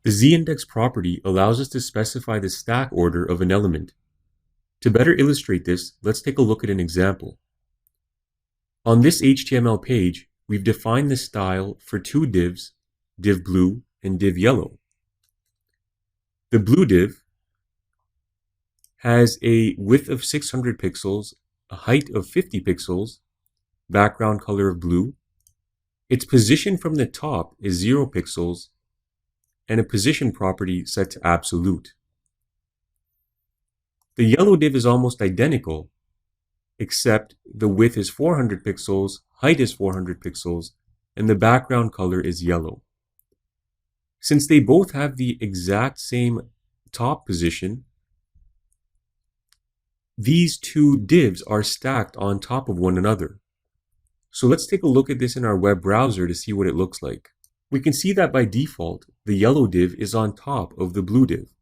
The zindex property allows us to specify the stack order of an element. To better illustrate this, let's take a look at an example. On this HTML page, we've defined the style for two divs, div blue and div yellow. The blue div has a width of 600 pixels, a height of 50 pixels, background color of blue. Its position from the top is 0 pixels, and a position property set to absolute. The yellow div is almost identical, except the width is 400 pixels, height is 400 pixels, and the background color is yellow. Since they both have the exact same top position, these two divs are stacked on top of one another. So let's take a look at this in our web browser to see what it looks like. We can see that by default, the yellow div is on top of the blue div.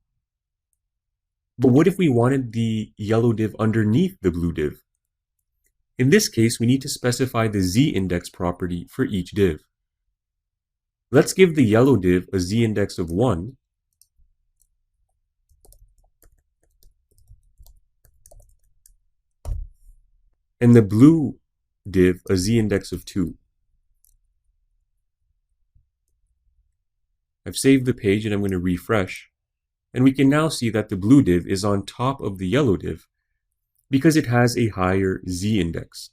But what if we wanted the yellow div underneath the blue div? In this case, we need to specify the zindex property for each div. Let's give the yellow div a zindex of 1, and the blue div a zindex of 2. I've saved the page and I'm going to refresh, and we can now see that the blue div is on top of the yellow div because it has a higher zindex.